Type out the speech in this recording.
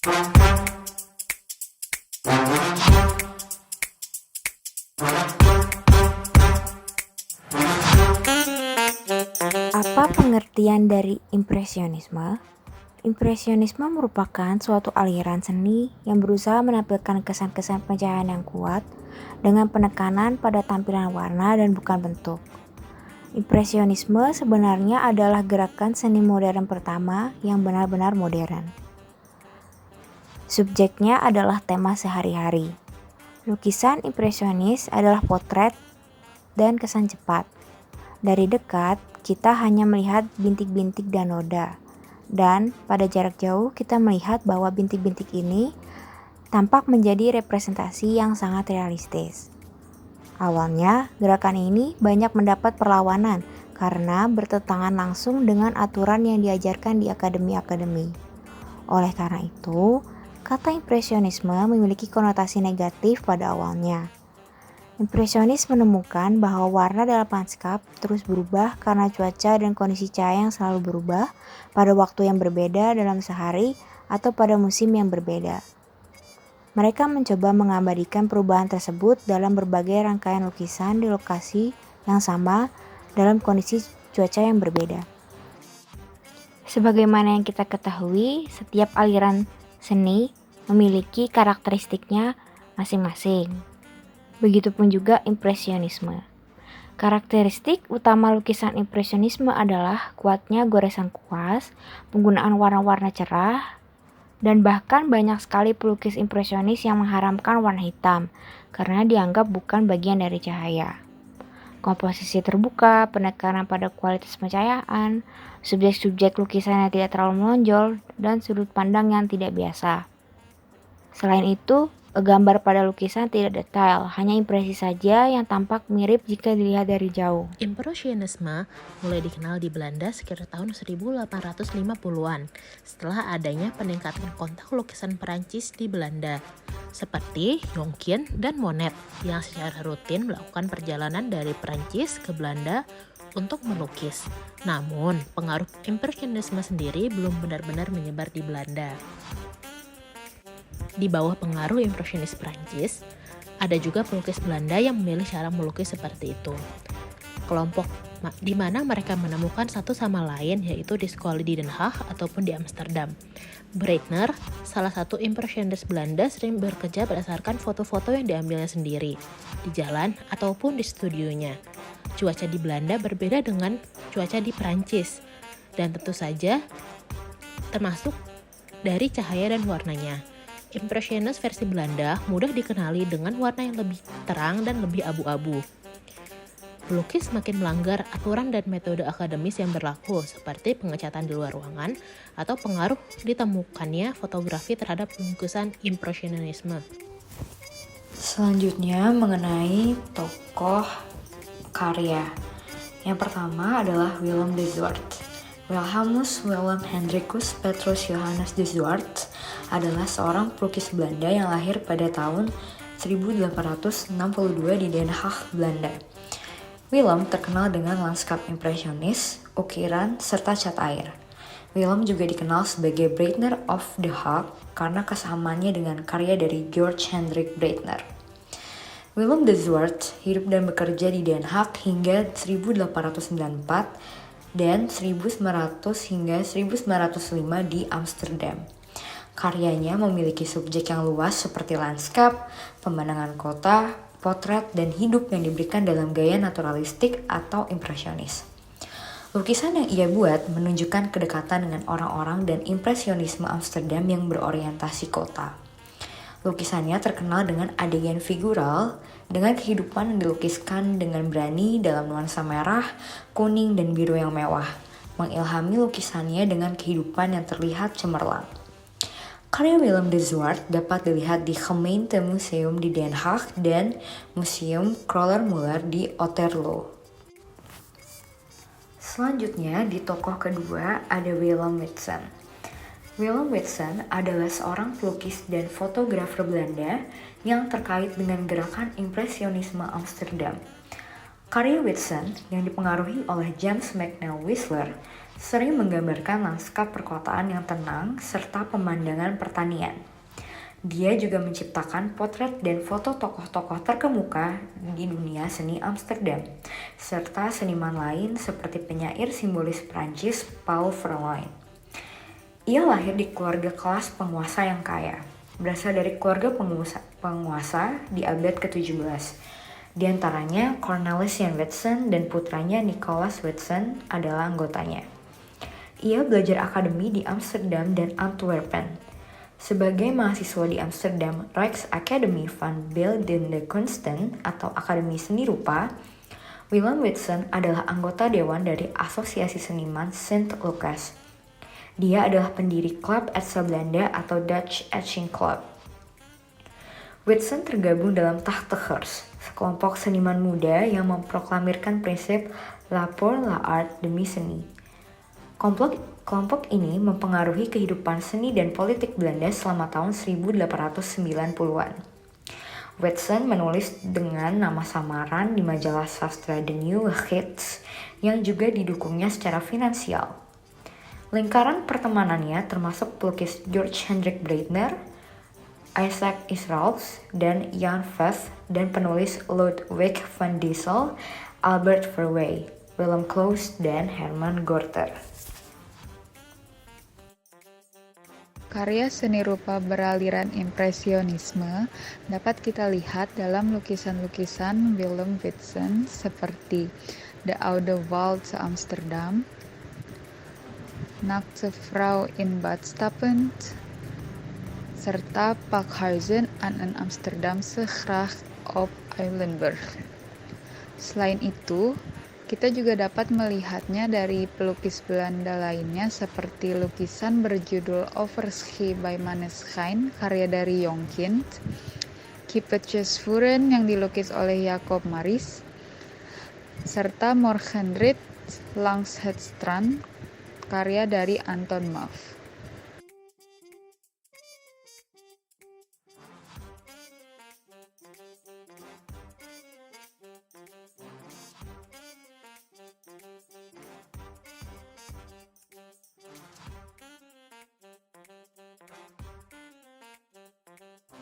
Apa pengertian dari impresionisme? Impresionisme merupakan suatu aliran seni yang berusaha menampilkan kesan-kesan pencahayaan yang kuat dengan penekanan pada tampilan warna dan bukan bentuk. Impresionisme sebenarnya adalah gerakan seni modern pertama yang benar-benar modern. Subjeknya adalah tema sehari-hari. Lukisan impresionis adalah potret dan kesan cepat. Dari dekat, kita hanya melihat bintik-bintik dan noda. Dan pada jarak jauh kita melihat bahwa bintik-bintik ini tampak menjadi representasi yang sangat realistis. Awalnya, gerakan ini banyak mendapat perlawanan karena bertentangan langsung dengan aturan yang diajarkan di akademi-akademi. Oleh karena itu, kata impresionisme memiliki konotasi negatif pada awalnya. Impresionis menemukan bahwa warna dalam lanskap terus berubah karena cuaca dan kondisi cahaya yang selalu berubah pada waktu yang berbeda dalam sehari atau pada musim yang berbeda. Mereka mencoba mengabadikan perubahan tersebut dalam berbagai rangkaian lukisan di lokasi yang sama dalam kondisi cuaca yang berbeda. Sebagaimana yang kita ketahui, setiap aliran seni memiliki karakteristiknya masing-masing. Begitupun juga impresionisme. Karakteristik utama lukisan impresionisme adalah kuatnya goresan kuas, penggunaan warna-warna cerah, dan bahkan banyak sekali pelukis impresionis yang mengharamkan warna hitam karena dianggap bukan bagian dari cahaya. Komposisi terbuka, penekanan pada kualitas pencahayaan, subjek-subjek lukisan yang tidak terlalu menonjol, dan sudut pandang yang tidak biasa. Selain itu, gambar pada lukisan tidak detail, hanya impresi saja yang tampak mirip jika dilihat dari jauh. Impresionisme mulai dikenal di Belanda sekitar tahun 1850-an setelah adanya peningkatan kontak lukisan Perancis di Belanda, seperti Jonckien dan Monet yang secara rutin melakukan perjalanan dari Perancis ke Belanda untuk melukis. Namun, pengaruh impresionisme sendiri belum benar-benar menyebar di Belanda. Di bawah pengaruh impresionis Prancis, ada juga pelukis Belanda yang memilih cara melukis seperti itu. Kelompok di mana mereka menemukan satu sama lain yaitu di sekolah di Den Haag ataupun di Amsterdam. Breitner, salah satu impresionis Belanda, sering bekerja berdasarkan foto-foto yang diambilnya sendiri, di jalan ataupun di studionya. Cuaca di Belanda berbeda dengan cuaca di Prancis, dan tentu saja termasuk dari cahaya dan warnanya. Impresionis versi Belanda mudah dikenali dengan warna yang lebih terang dan lebih abu-abu. Pelukis makin melanggar aturan dan metode akademis yang berlaku, seperti pengecatan di luar ruangan atau pengaruh ditemukannya fotografi terhadap lukisan impresionisme. Selanjutnya mengenai tokoh karya. Yang pertama adalah Willem de Zwart. Wilhelmus Willem Hendrikus Petrus Johannes de Zwart adalah seorang pelukis Belanda yang lahir pada tahun 1862 di Den Haag, Belanda. Willem terkenal dengan landskap impresionis, ukiran, serta cat air. Willem juga dikenal sebagai Breitner of the Haag karena kesamaannya dengan karya dari George Hendrik Breitner. Willem de Zwart hidup dan bekerja di Den Haag hingga 1894 dan 1900 hingga 1905 di Amsterdam. Karyanya memiliki subjek yang luas seperti landskap, pemandangan kota, potret, dan hidup yang diberikan dalam gaya naturalistik atau impresionis. Lukisan yang ia buat menunjukkan kedekatan dengan orang-orang dan impresionisme Amsterdam yang berorientasi kota. Lukisannya terkenal dengan adegan figural, dengan kehidupan yang dilukiskan dengan berani dalam nuansa merah, kuning, dan biru yang mewah, mengilhami lukisannya dengan kehidupan yang terlihat cemerlang. Karya Willem de Zwart dapat dilihat di Gemeentemuseum di Den Haag dan Museum Kröller-Müller di Otterlo. Selanjutnya di tokoh kedua ada Willem Witsen. Willem Witsen adalah seorang pelukis dan fotografer Belanda yang terkait dengan gerakan impresionisme Amsterdam. Karya Witsen yang dipengaruhi oleh James McNeill Whistler sering menggambarkan lanskap perkotaan yang tenang serta pemandangan pertanian. Dia juga menciptakan potret dan foto tokoh-tokoh terkemuka di dunia seni Amsterdam, serta seniman lain seperti penyair simbolis Prancis Paul Verlaine. Ia lahir di keluarga kelas penguasa yang kaya, berasal dari keluarga penguasa di abad ke-17. Di antaranya Cornelis Jan Witsen dan putranya Nicolaas Witsen adalah anggotanya. Ia belajar akademi di Amsterdam dan Antwerpen. Sebagai mahasiswa di Amsterdam Rijksacademie van Beeldende Kunsten atau Akademi Seni Rupa, Willem Witsen adalah anggota dewan dari Asosiasi Seniman Sint Lucas. Dia adalah pendiri klub Etsa Belanda atau Dutch Etching Club. Witsen tergabung dalam Tachtigers, sekelompok seniman muda yang memproklamirkan prinsip La pour l'art demi seni. Kelompok ini mempengaruhi kehidupan seni dan politik Belanda selama tahun 1890-an. Witsen menulis dengan nama samaran di majalah sastra The New Gids yang juga didukungnya secara finansial. Lingkaran pertemanannya termasuk pelukis George Hendrik Breitner, Isaac Israels, dan Jan Veth, dan penulis Ludwig van Diesel, Albert Verwey, Willem Claus, dan Herman Gorter. Karya seni rupa beraliran impresionisme dapat kita lihat dalam lukisan-lukisan Willem Witsen seperti De Oude Wald te Amsterdam, Naakte Vrouw in Badstappen, serta Pakhuizen aan een Amsterdamse gracht op Eilenburg. Selain itu, kita juga dapat melihatnya dari pelukis Belanda lainnya seperti lukisan berjudul Overschie by Maneschijn karya dari Jonkind, Kippetjes Vuren yang dilukis oleh Jacob Maris, serta Morgenritt langs het strand karya dari Anton Mauve.